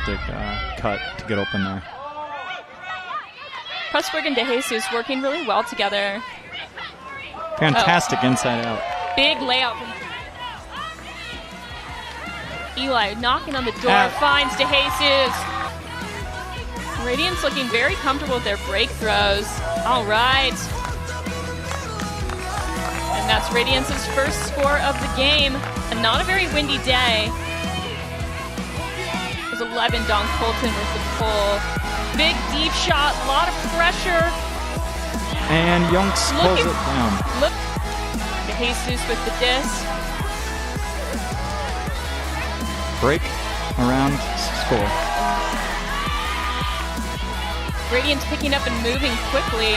fantastic cut to get open there. Pressberg and DeJesus working really well together. Fantastic inside out. Big layout from Eli, knocking on the door, finds DeJesus. Radiance looking very comfortable with their break throws. All right. And that's Radiance's first score of the game. And not a very windy day. It was 11, Don Colton with the pull. Big deep shot, a lot of pressure. And Younks pulls it down. Look, DeJesus with the disc. Break around score. Radiance picking up and moving quickly.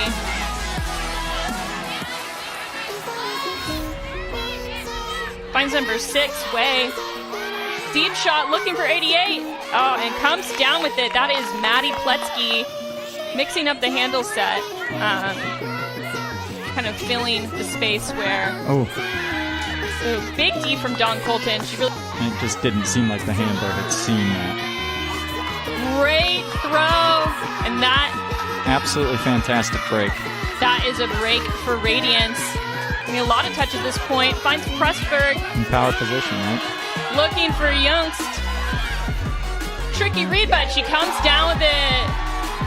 Finds number 6, Way. Deep shot, looking for 88. Oh, and comes down with it. That is Maddie Pletsky mixing up the handle set. Kind of filling the space where... Oh, big D from Dawn Colton. She really... It just didn't seem like the handler had seen that. Great throw. And that... Absolutely fantastic break. That is a break for Radiance. I mean, a lot of touch at this point. Finds Pressberg. In power position, right? Looking for Youngst. Tricky read, but she comes down with it.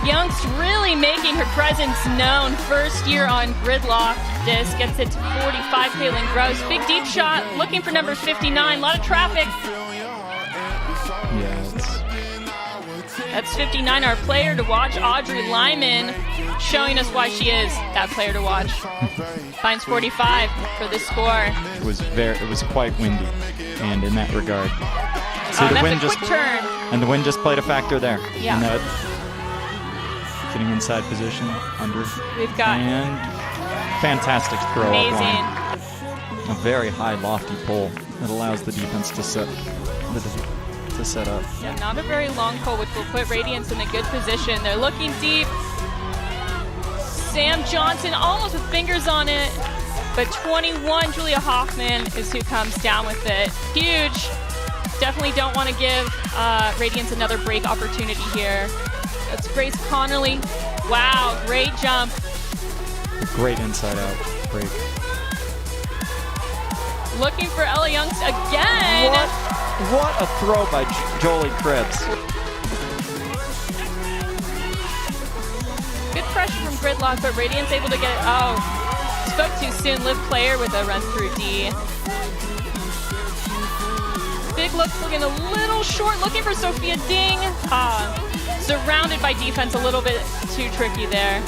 Youngst really making her presence known. First year on Gridlock. Disc gets it to 45. Caitlin Gross. Big deep shot. Looking for number 59. A lot of traffic. Yeah, That's 59, our player to watch. Audrey Lyman showing us why she is that player to watch. Finds 45 for the score. It was quite windy, and in that regard, see the wind quick turn. And the wind just played a factor there. Yeah. Getting inside position under. We've got and fantastic throw. Amazing. A very high, lofty pull that allows the defense to set up. Yeah, not a very long pull, which will put Radiance in a good position. They're looking deep. Sam Johnson almost with fingers on it, but 21, Julia Hoffman is who comes down with it. Huge. Definitely don't want to give Radiance another break opportunity here. That's Grace Connerly. Wow, great jump. Great inside out break. Looking for Ella Youngst again. What a throw by Jolie Krebs. Good pressure from Gridlock, but Radiance able to get it. Oh, spoke too soon. Liv player with a run through D. Big look looking a little short. Looking for Sophia Ding. Surrounded by defense, a little bit too tricky there.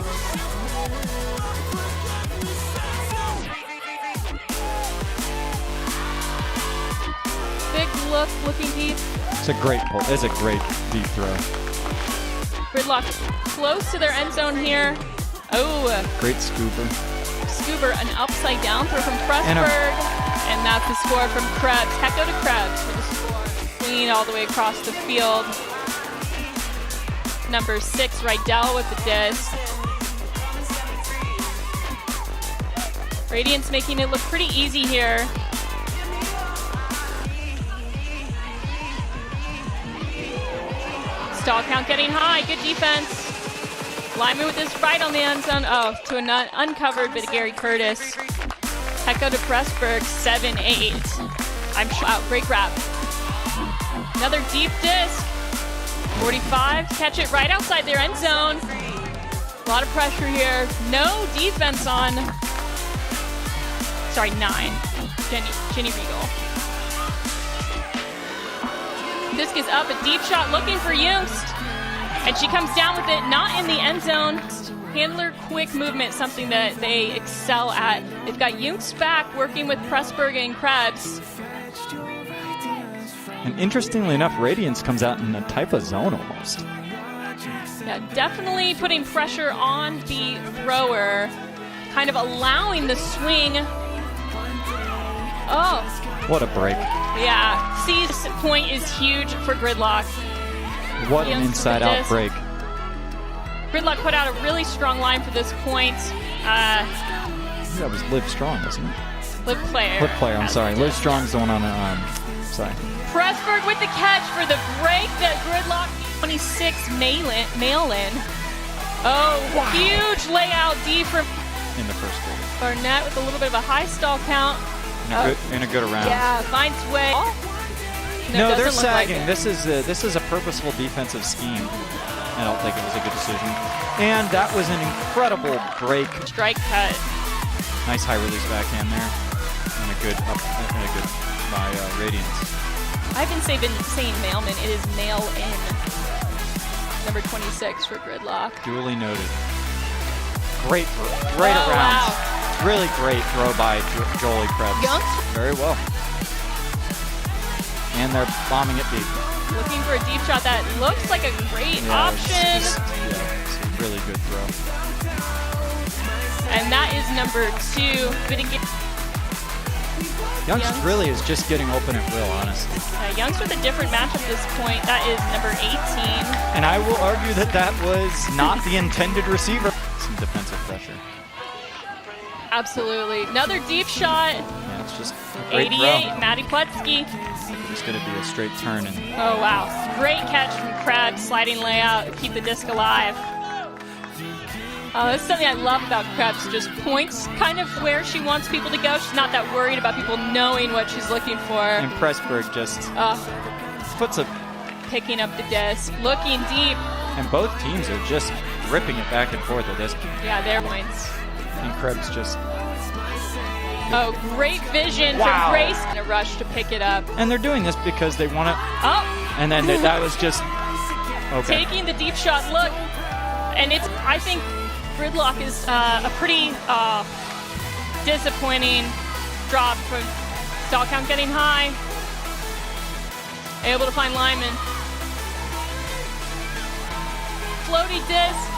Look, looking deep. It's a great pull. It's a great deep throw. Gridlock close to their end zone here. Oh. Great scooper. Scooper, an upside down throw from Pressberg. And that's the score from Krebs. Hecko to Krebs for the score. Clean all the way across the field. Number 6, Rydell with the disc. Radiance making it look pretty easy here. Stall count getting high. Good defense. Lyman with his right on the end zone. Oh, to an uncovered bit of Gary Curtis. Hecko to Pressberg, 7-8. I'm out. Great grab. Another deep disc. 45. Catch it right outside their end zone. A lot of pressure here. No defense on. Sorry, 9. Jenny Regal. Disc is up, a deep shot looking for Youngst. And she comes down with it, not in the end zone. Handler quick movement, something that they excel at. They've got Youngst back working with Pressberg and Krebs. And interestingly enough, Radiance comes out in a type of zone almost. Yeah, definitely putting pressure on the thrower, kind of allowing the swing. Oh. What a break. Yeah, C's point is huge for Gridlock. What an inside-out break. Gridlock put out a really strong line for this point. That was Liv Strong, wasn't it? Liv Player. Liv Player, I'm sorry. Liv Strong's the one on the sorry. Pressburg with the catch for the break that Gridlock 26 mail-in. Oh, wow. Huge layout D from In the first quarter. Barnett with a little bit of a high stall count. In a good around. Yeah, finds way. No, they're sagging. Like this is a purposeful defensive scheme. I don't think it was a good decision. And that was an incredible break. Strike cut. Nice high release backhand there. And a good by Radiance. I've been saying mailman. It is mail in. Number 26 for Gridlock. Duly noted. Great around. Wow. Really great throw by Jolie Krebs. Very well. And they're bombing it deep. Looking for a deep shot that looks like a great option. It's a really good throw. And that is number 2. Youngst really is just getting open at will, honestly. Youngst with a different match at this point. That is number 18. And I will argue that was not the intended receiver. Some defensive pressure. Absolutely. Another deep shot. Yeah, it's just a great 88, throw. Maddie Pletzky. Just going to be a straight turn. Oh, wow. Great catch from Krebs. Sliding layout. Keep the disc alive. That's something I love about Krebs. Just points kind of where she wants people to go. She's not that worried about people knowing what she's looking for. And Pressburg just puts a... Picking up the disc. Looking deep. And both teams are just ripping it back and forth at this. Yeah, their points. And Krebs just... Oh, great vision from Grace. In a rush to pick it up. And they're doing this because they want to... Oh! And then that was just... Okay. Taking the deep shot look. And it's, I think, Gridlock is a pretty disappointing drop from stall count getting high. Able to find Lyman. Floaty disc.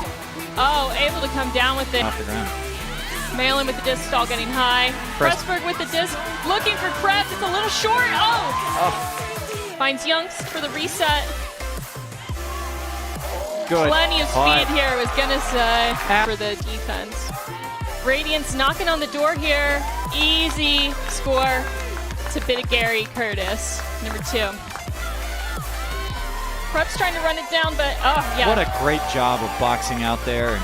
Oh, able to come down with it. Off the ground. Mail-in with the disc, stall getting high. Pressburg with the disc, looking for Krebs. It's a little short. Oh! Finds Youngst for the reset. Good. Plenty of speed here, I was gonna say, for the defense. Radiance knocking on the door here. Easy score to Gary Curtis, number 2. Krebs trying to run it down, but yeah. What a great job of boxing out there. And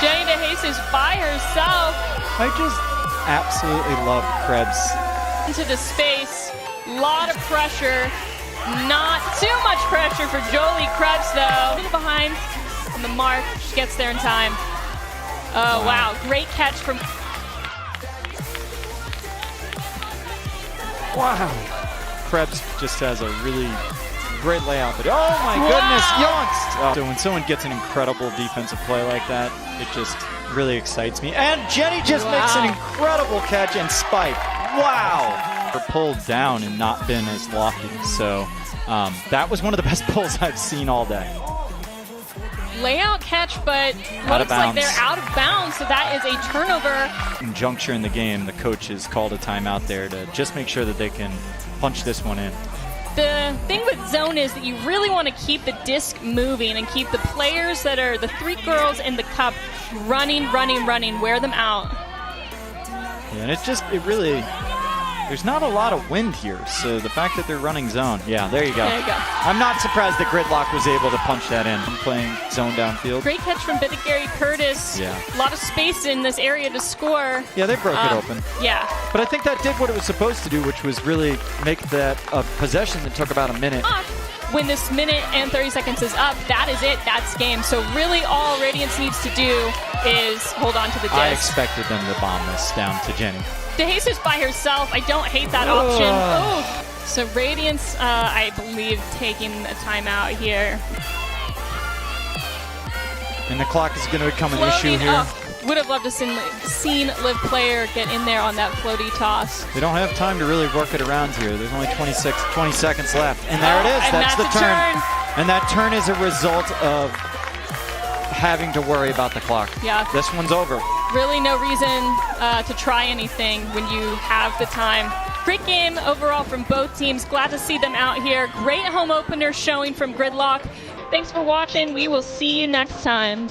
Jenny DeJesus by herself. I just absolutely love Krebs. Into the space, lot of pressure. Not too much pressure for Jolie Krebs though. Behind on the mark, she gets there in time. Oh wow, great catch from... Wow. Krebs just has a really great layout, but oh my goodness, Youngst! So when someone gets an incredible defensive play like that, it just really excites me. And Jenny just makes an incredible catch and spike. Wow! Pulled down and not been as lofty, so that was one of the best pulls I've seen all day. Layout catch, but looks like they're out of bounds, so that is a turnover. In juncture in the game, the coach has called a timeout there to just make sure that they can punch this one in. The thing with zone is that you really want to keep the disc moving and keep the players that are the 3 girls in the cup running, wear them out. Yeah, and it really, there's not a lot of wind here, so the fact that they're running zone, yeah, there you go. There you go. I'm not surprised that Gridlock was able to punch that in. I'm playing zone downfield. Great catch from Gary Curtis. Yeah. A lot of space in this area to score. Yeah, they broke it open. Yeah. But I think that did what it was supposed to do, which was really make that a possession that took about a minute. When this minute and 30 seconds is up, that is it. That's game. So really all Radiance needs to do is hold on to the disc. I expected them to bomb this down to Jenny. DeJesus by herself. I don't hate that option. Oh. So Radiance, I believe, taking a timeout here. And the clock is going to become an issue here. Would have loved to seen Liv Player get in there on that floaty toss. They don't have time to really work it around here. There's only 20 seconds left. And there it is. And That's the turn. And that turn is a result of having to worry about the clock. Yeah. This one's over. Really no reason to try anything when you have the time. Great game overall from both teams. Glad to see them out here. Great home opener showing from Gridlock. Thanks for watching. We will see you next time.